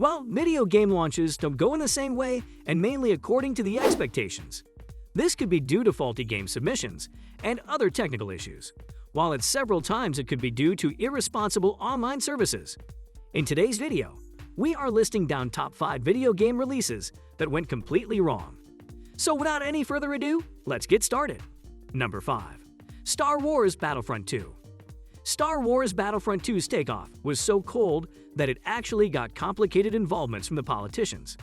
Well, video game launches don't go in the same way and mainly according to the expectations. This could be due to faulty game submissions and other technical issues, while at several times it could be due to irresponsible online services. In today's video, we are listing down top 5 video game releases that went completely wrong. So without any further ado, let's get started. Number 5. Star Wars Battlefront 2. Star Wars Battlefront 2's takeoff was so cold that it actually got complicated involvements from the politicians.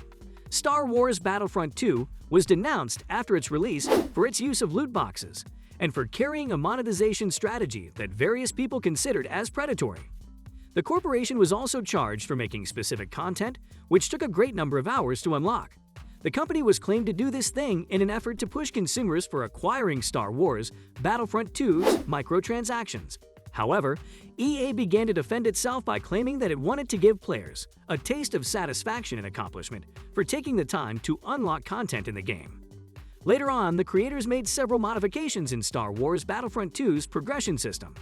Star Wars Battlefront 2 was denounced after its release for its use of loot boxes and for carrying a monetization strategy that various people considered as predatory. The corporation was also charged for making specific content, which took a great number of hours to unlock. The company was claimed to do this thing in an effort to push consumers for acquiring Star Wars Battlefront 2's microtransactions. However, EA began to defend itself by claiming that it wanted to give players a taste of satisfaction and accomplishment for taking the time to unlock content in the game. Later on, the creators made several modifications in Star Wars Battlefront 2's progression system.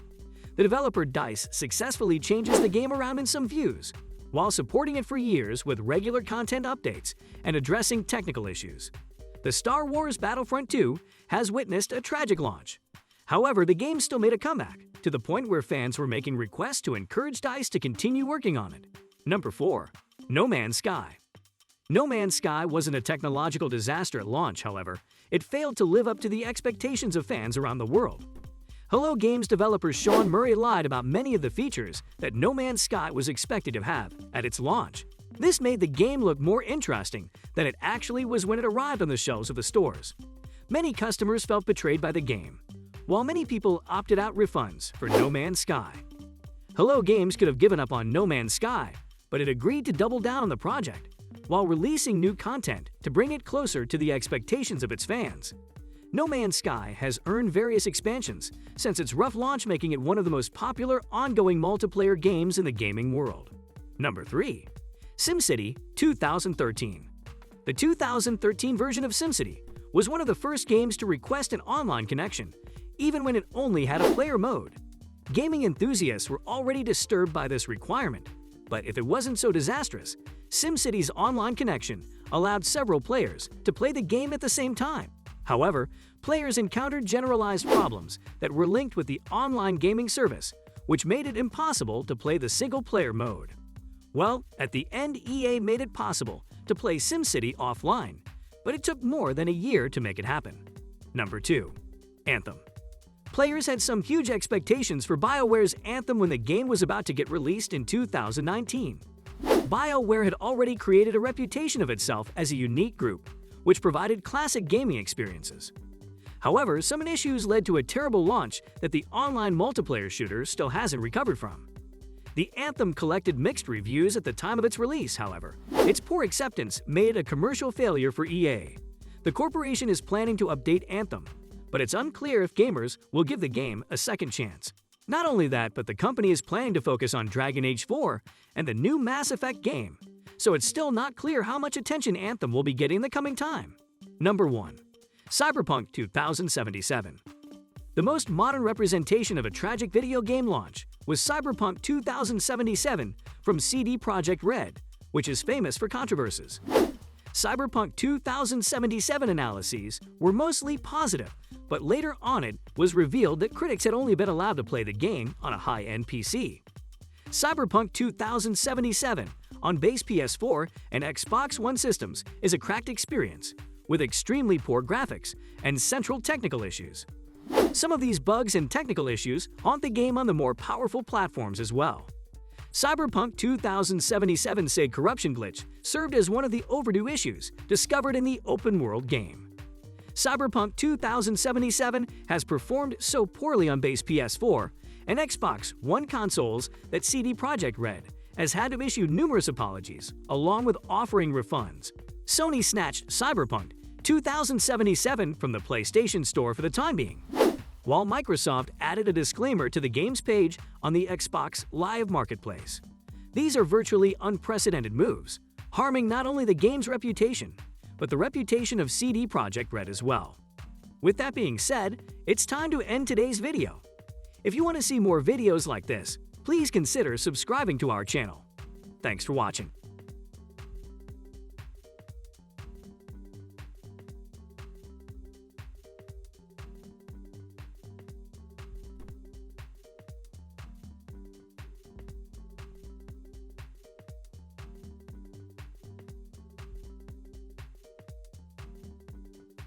The developer DICE successfully changes the game around in some views, while supporting it for years with regular content updates and addressing technical issues. The Star Wars Battlefront 2 has witnessed a tragic launch. However, the game still made a comeback, to the point where fans were making requests to encourage DICE to continue working on it. Number 4. No Man's Sky. No Man's Sky wasn't a technological disaster at launch, however. It failed to live up to the expectations of fans around the world. Hello Games developer Sean Murray lied about many of the features that No Man's Sky was expected to have at its launch. This made the game look more interesting than it actually was when it arrived on the shelves of the stores. Many customers felt betrayed by the game, while many people opted out refunds for No Man's Sky. Hello Games could have given up on No Man's Sky, but it agreed to double down on the project, while releasing new content to bring it closer to the expectations of its fans. No Man's Sky has earned various expansions since its rough launch, making it one of the most popular ongoing multiplayer games in the gaming world. Number 3. SimCity 2013. The 2013 version of SimCity was one of the first games to request an online connection, even when it only had a player mode. Gaming enthusiasts were already disturbed by this requirement, but if it wasn't so disastrous, SimCity's online connection allowed several players to play the game at the same time. However, players encountered generalized problems that were linked with the online gaming service, which made it impossible to play the single-player mode. Well, at the end, EA made it possible to play SimCity offline, but it took more than a year to make it happen. Number 2. Anthem. Players had some huge expectations for BioWare's Anthem when the game was about to get released in 2019. BioWare had already created a reputation of itself as a unique group, which provided classic gaming experiences. However, some issues led to a terrible launch that the online multiplayer shooter still hasn't recovered from. The Anthem collected mixed reviews at the time of its release, however. Its poor acceptance made it a commercial failure for EA. The corporation is planning to update Anthem, but it's unclear if gamers will give the game a second chance. Not only that, but the company is planning to focus on Dragon Age 4 and the new Mass Effect game, so it's still not clear how much attention Anthem will be getting in the coming time. Number 1. Cyberpunk 2077. The most modern representation of a tragic video game launch was Cyberpunk 2077 from CD Projekt Red, which is famous for controversies. Cyberpunk 2077 analyses were mostly positive, but later on it was revealed that critics had only been allowed to play the game on a high-end PC. Cyberpunk 2077 on base PS4 and Xbox One systems is a cracked experience, with extremely poor graphics and central technical issues. Some of these bugs and technical issues haunt the game on the more powerful platforms as well. Cyberpunk 2077's said corruption glitch served as one of the overdue issues discovered in the open-world game. Cyberpunk 2077 has performed so poorly on base PS4 and Xbox One consoles that CD Projekt Red has had to issue numerous apologies, along with offering refunds. Sony snatched Cyberpunk 2077 from the PlayStation Store for the time being, while Microsoft added a disclaimer to the game's page on the Xbox Live Marketplace. These are virtually unprecedented moves, harming not only the game's reputation, but the reputation of CD Projekt Red as well. With that being said, it's time to end today's video. If you want to see more videos like this, please consider subscribing to our channel. Thanks for watching.